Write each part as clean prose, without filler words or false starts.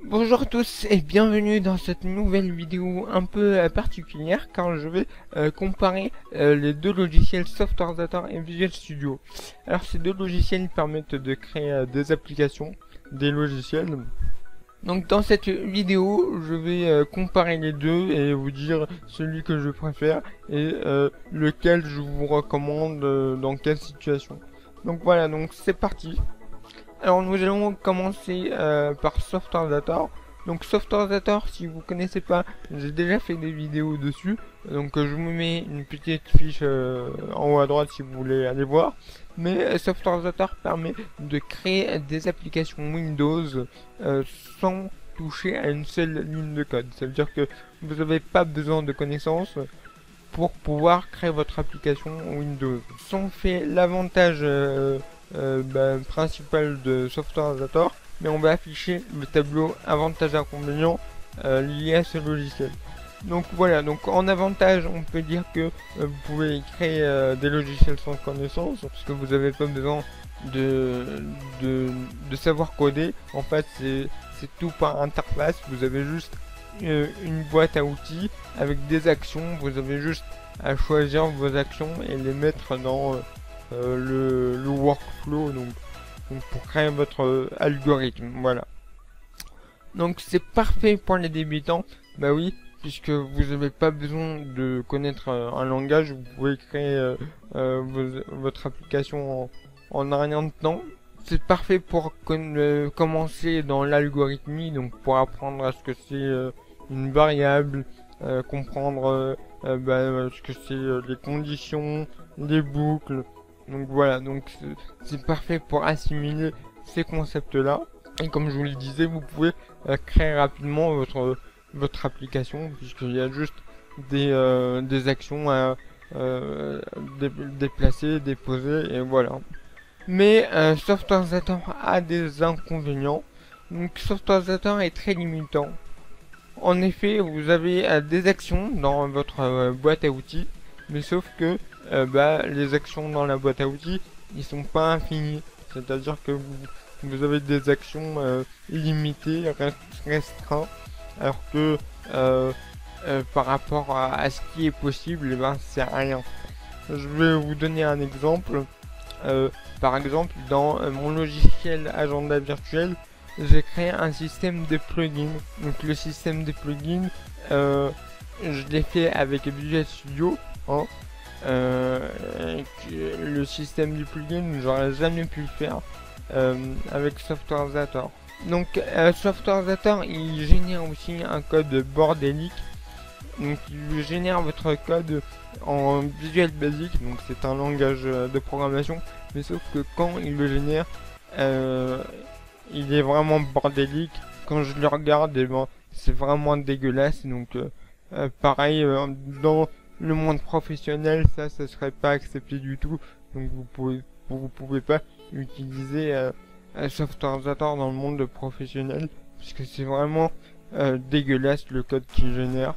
Bonjour à tous et bienvenue dans cette nouvelle vidéo un peu particulière car je vais comparer les deux logiciels Software et Visual Studio. Alors ces deux logiciels permettent de créer des applications, des logiciels. Donc dans cette vidéo je vais comparer les deux et vous dire celui que je préfère et lequel je vous recommande dans quelle situation. Donc voilà, donc c'est parti. Alors nous allons commencer par Software. Donc Software, si vous connaissez pas, j'ai déjà fait des vidéos dessus. Donc je vous mets une petite fiche en haut à droite si vous voulez aller voir. Mais Software permet de créer des applications Windows sans toucher à une seule ligne de code. Ça veut dire que vous n'avez pas besoin de connaissances pour pouvoir créer votre application Windows. Sans fait l'avantage principal de Software, mais on va afficher le tableau avantages et inconvénients liés à ce logiciel. Donc voilà, donc en avantage on peut dire que vous pouvez créer des logiciels sans connaissance, parce que vous n'avez pas besoin de savoir coder. En fait c'est tout par interface, vous avez juste une boîte à outils avec des actions, vous avez juste à choisir vos actions et les mettre dans le workflow, donc pour créer votre algorithme, voilà. Donc c'est parfait pour les débutants, bah oui, puisque vous n'avez pas besoin de connaître un langage, vous pouvez créer votre application en un rien de temps. C'est parfait pour commencer dans l'algorithmie, donc pour apprendre à ce que c'est une variable, comprendre ce que c'est les conditions, les boucles. Donc voilà, donc c'est parfait pour assimiler ces concepts-là. Et comme je vous le disais, vous pouvez créer rapidement votre application, puisqu'il y a juste des actions à déplacer, déposer, et voilà. Mais Software a des inconvénients. Donc Software est très limitant. En effet, vous avez des actions dans votre boîte à outils, mais sauf que les actions dans la boîte à outils, ils sont pas infinis. C'est-à-dire que vous avez des actions illimitées, restreintes, alors que par rapport à ce qui est possible, c'est rien. Je vais vous donner un exemple. Par exemple, dans mon logiciel agenda virtuel, j'ai créé un système de plugins. Donc le système de plugins, je l'ai fait avec Visual Studio. Hein. Le système du plugin, j'aurais jamais pu le faire avec Software. Donc Software, il génère aussi un code bordélique. Donc il génère votre code en Visual Basic, donc c'est un langage de programmation, mais sauf que quand il le génère, il est vraiment bordélique. Quand je le regarde, c'est vraiment dégueulasse. Donc pareil, dans le monde professionnel, ça serait pas accepté du tout. Donc vous pouvez pas utiliser Software dans le monde professionnel, puisque c'est vraiment dégueulasse le code qu'il génère.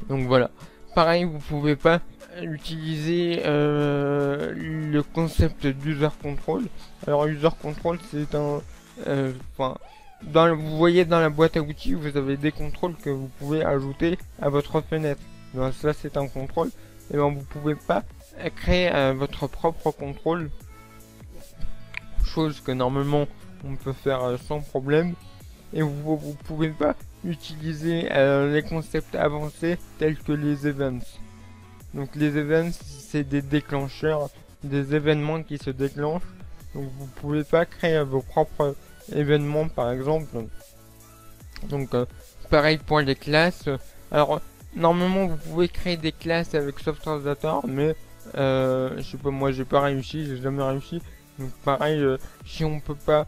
Donc voilà. Pareil, vous pouvez pas utiliser le concept d'user control. Alors user control, c'est un vous voyez dans la boîte à outils, vous avez des contrôles que vous pouvez ajouter à votre fenêtre. Donc ça c'est un contrôle. Et bien vous pouvez pas créer votre propre contrôle, chose que normalement on peut faire sans problème. Et vous pouvez pas utiliser les concepts avancés tels que les events. Donc les events, c'est des déclencheurs, des événements qui se déclenchent. Donc vous pouvez pas créer vos propres événements par exemple. Donc pareil pour les classes. Alors normalement vous pouvez créer des classes avec Software, mais je sais pas, moi j'ai pas réussi, j'ai jamais réussi. Donc pareil, si on peut pas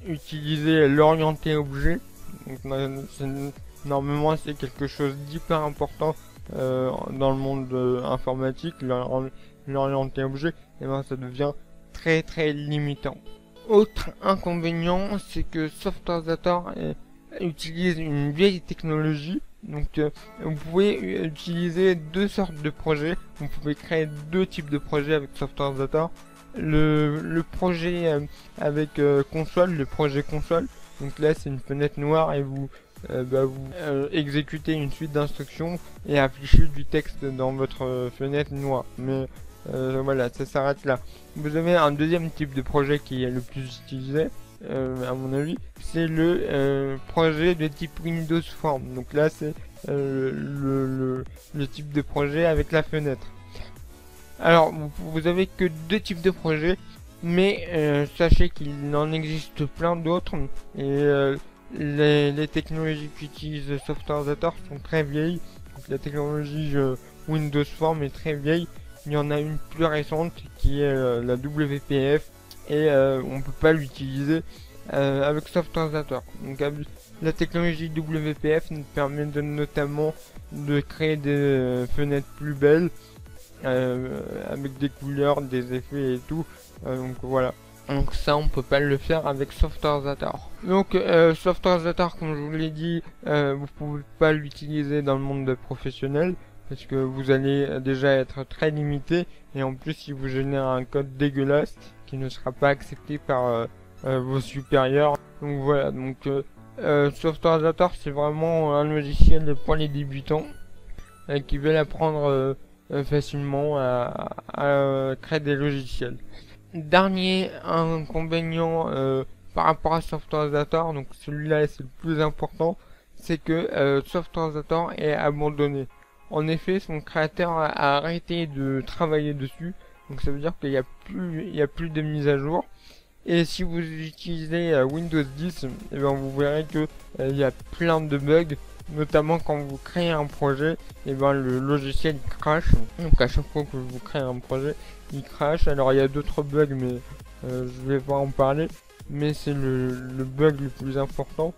utiliser l'orienté objet, donc, normalement c'est quelque chose d'hyper important dans le monde informatique, l'orienté objet, et ben ça devient très très limitant. Autre inconvénient, c'est que Software utilise une vieille technologie. Donc vous pouvez utiliser deux sortes de projets. Vous pouvez créer deux types de projets avec Software. Le projet avec console, le projet console, Donc là c'est une fenêtre noire et vous exécutez une suite d'instructions et affichez du texte dans votre fenêtre noire. Mais voilà, ça s'arrête là. Vous avez un deuxième type de projet qui est le plus utilisé, à mon avis, c'est le projet de type Windows Form. Donc là c'est le type de projet avec la fenêtre. Alors vous avez que deux types de projets, mais sachez qu'il en existe plein d'autres et les technologies qu'utilise SoftwareDator sont très vieilles. Donc, la technologie Windows Form est très vieille. Il y en a une plus récente qui est la WPF et on peut pas l'utiliser avec SoftwareDator. Donc la technologie WPF nous permet notamment de créer des fenêtres plus belles avec des couleurs, des effets et tout. Donc voilà. Donc ça on peut pas le faire avec SoftwareDator. Donc SoftwareDator, comme je vous l'ai dit, vous pouvez pas l'utiliser dans le monde professionnel parce que vous allez déjà être très limité et en plus il vous génère un code dégueulasse qui ne sera pas accepté par vos supérieurs. Donc voilà, donc SoftwareDator c'est vraiment un logiciel pour les débutants qui veulent apprendre facilement à créer des logiciels. Dernier inconvénient par rapport à SoftwareDator, donc celui-là c'est le plus important, c'est que SoftwareDator est abandonné. En effet, son créateur a arrêté de travailler dessus, donc ça veut dire qu'il y a plus de mise à jour. Et si vous utilisez Windows 10, et ben vous verrez que il y a plein de bugs, notamment quand vous créez un projet, et ben le logiciel il crache. Donc à chaque fois que vous créez un projet, il crache. Alors il y a d'autres bugs, mais je vais pas en parler. Mais c'est le bug le plus important.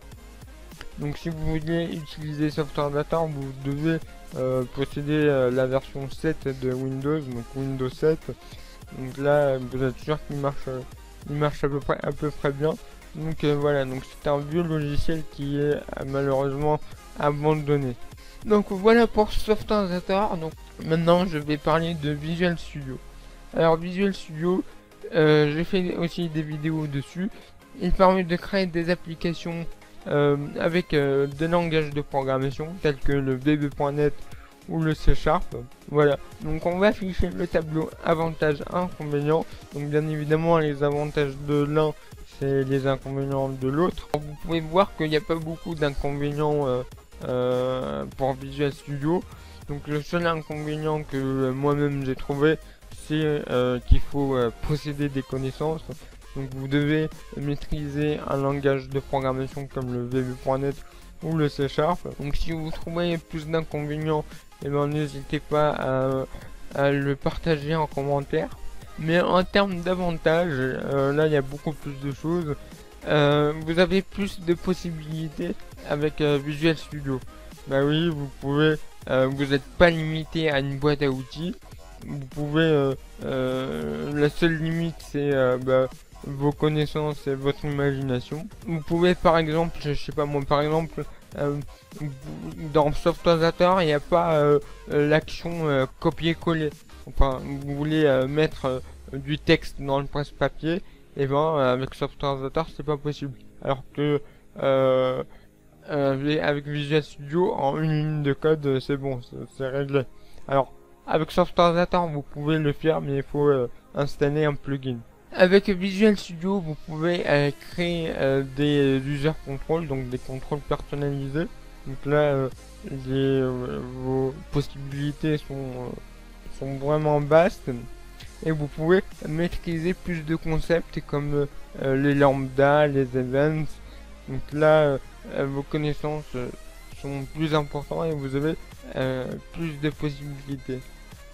Donc si vous voulez utiliser SoftwareDator, vous devez posséder la version 7 de Windows, donc Windows 7. Donc là, vous êtes sûr qu'il marche à peu près bien. Donc voilà, donc c'est un vieux logiciel qui est malheureusement abandonné. Donc voilà pour SoftwareDator. Donc maintenant je vais parler de Visual Studio. Alors Visual Studio, j'ai fait aussi des vidéos dessus. Il permet de créer des applications avec des langages de programmation tels que le VB.NET ou le C#. Voilà, donc on va afficher le tableau avantages inconvénients. Donc bien évidemment les avantages de l'un c'est les inconvénients de l'autre. Vous pouvez voir qu'il n'y a pas beaucoup d'inconvénients pour Visual Studio. Donc le seul inconvénient que moi-même j'ai trouvé, c'est qu'il faut posséder des connaissances. Donc vous devez maîtriser un langage de programmation comme le VB.NET ou le C#. Donc si vous trouvez plus d'inconvénients, et ben n'hésitez pas à le partager en commentaire. Mais en termes d'avantages, là il y a beaucoup plus de choses. Vous avez plus de possibilités avec Visual Studio. Bah oui, vous pouvez, vous n'êtes pas limité à une boîte à outils. Vous pouvez, la seule limite c'est vos connaissances et votre imagination. Vous pouvez par exemple, je sais pas moi, par exemple, dans SoftwareDator il n'y a pas l'action copier-coller. Enfin, vous voulez mettre du texte dans le presse-papier, et ben avec SoftwareDator c'est pas possible. Alors que avec Visual Studio en une ligne de code c'est bon, c'est réglé. Alors avec SoftwareDator vous pouvez le faire, mais il faut installer un plugin. Avec Visual Studio vous pouvez créer des user control, donc des contrôles personnalisés. Donc là vos possibilités sont vraiment vastes et vous pouvez maîtriser plus de concepts comme les lambda, les events. Donc là vos connaissances sont plus importantes et vous avez plus de possibilités.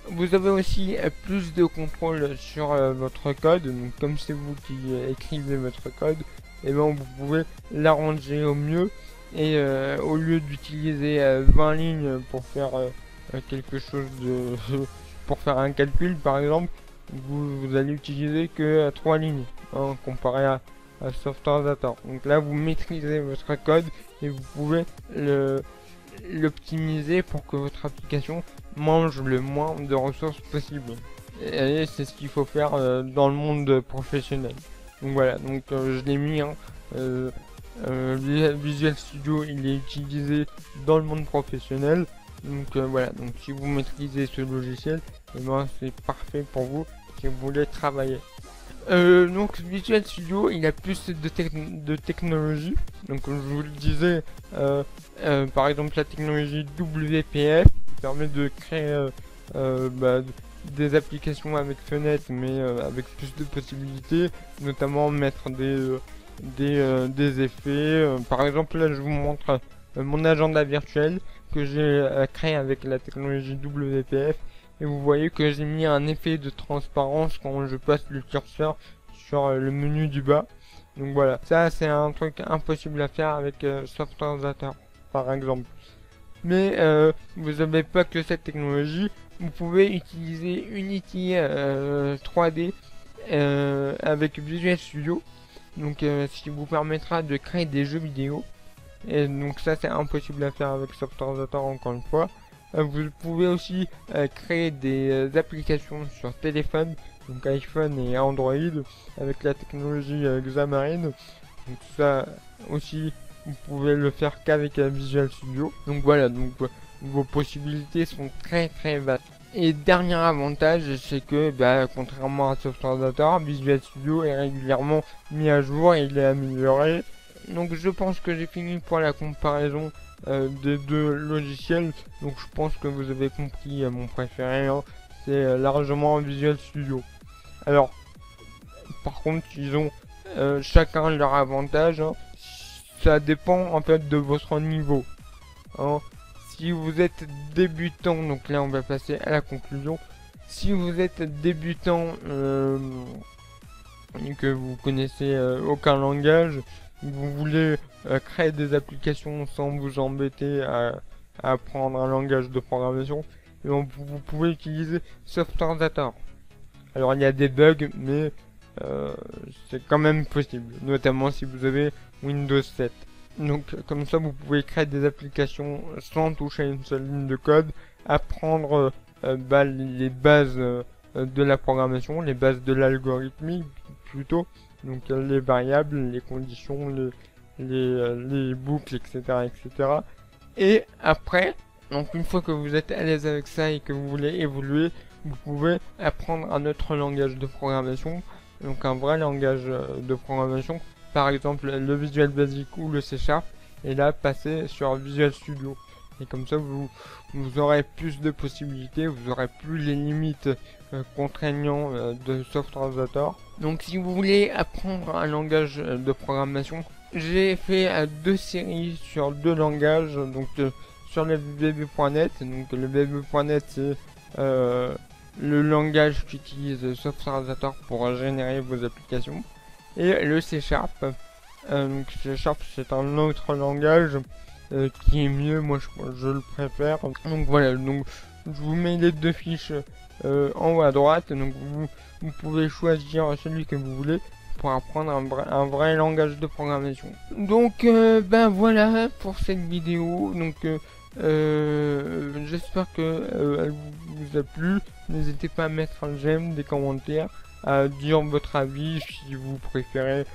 Vous avez aussi plus de contrôle sur votre code. Donc comme c'est vous qui écrivez votre code, et ben vous pouvez l'arranger au mieux. Et au lieu d'utiliser 20 lignes pour faire quelque chose de pour faire un calcul par exemple, vous allez utiliser que 3 lignes comparé à SoftwareDator. Donc là vous maîtrisez votre code et vous pouvez l'optimiser pour que votre application mange le moins de ressources possible. Et c'est ce qu'il faut faire dans le monde professionnel. Donc voilà, donc je l'ai mis Visual Studio il est utilisé dans le monde professionnel. Donc voilà, donc si vous maîtrisez ce logiciel, et ben, c'est parfait pour vous si vous voulez travailler. Donc Visual Studio il a plus de technologie. Donc comme je vous le disais, par exemple la technologie WPF qui permet de créer des applications avec fenêtre, mais avec plus de possibilités, notamment mettre des effets. Par exemple là je vous montre mon agenda virtuel que j'ai créé avec la technologie WPF. Et vous voyez que j'ai mis un effet de transparence quand je passe le curseur sur le menu du bas. Donc voilà, ça c'est un truc impossible à faire avec Software par exemple. Mais vous n'avez pas que cette technologie, vous pouvez utiliser Unity 3D avec Visual Studio. Donc ce qui vous permettra de créer des jeux vidéo. Et donc ça c'est impossible à faire avec Software encore une fois. Vous pouvez aussi créer des applications sur téléphone, donc iPhone et Android, avec la technologie Xamarin. Donc ça aussi, vous pouvez le faire qu'avec Visual Studio. Donc voilà, donc vos possibilités sont très vastes. Et dernier avantage, c'est que contrairement à Software Visual Studio est régulièrement mis à jour et il est amélioré. Donc je pense que j'ai fini pour la comparaison des deux logiciels. Donc je pense que vous avez compris mon préféré, hein, c'est largement Visual Studio. Alors par contre ils ont chacun leur avantage, hein. Ça dépend en fait de votre niveau, hein. Si vous êtes débutant, donc là on va passer à la conclusion. Si vous êtes débutant et que vous connaissez aucun langage, vous voulez créer des applications sans vous embêter à apprendre un langage de programmation, et donc vous pouvez utiliser Software. Alors il y a des bugs, mais c'est quand même possible, notamment si vous avez Windows 7. Donc comme ça vous pouvez créer des applications sans toucher à une seule ligne de code, apprendre les bases de la programmation, les bases de l'algorithmique plutôt, donc les variables, les conditions, les boucles, etc. Et après, donc une fois que vous êtes à l'aise avec ça et que vous voulez évoluer, vous pouvez apprendre un autre langage de programmation, donc un vrai langage de programmation, par exemple le Visual Basic ou le C#, et là passer sur Visual Studio. Et comme ça vous aurez plus de possibilités, vous aurez plus les limites contraignantes de Software. Donc si vous voulez apprendre un langage de programmation, j'ai fait 2 séries sur 2 langages, donc sur le VB.net. Donc le VB.net c'est le langage qu'utilise Software pour générer vos applications, et le C#. Donc C# c'est un autre langage qui est mieux, moi je le préfère. Donc voilà, donc je vous mets les 2 fiches en haut à droite, donc vous pouvez choisir celui que vous voulez pour apprendre un vrai langage de programmation. Donc voilà pour cette vidéo. Donc j'espère que elle vous a plu. N'hésitez pas à mettre un j'aime, des commentaires, à dire votre avis si vous préférez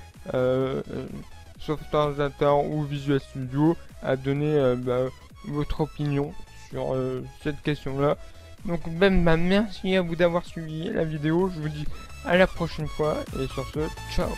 Software ou Visual Studio, à donner votre opinion sur cette question là. Donc merci à vous d'avoir suivi la vidéo, je vous dis à la prochaine fois, et sur ce, ciao.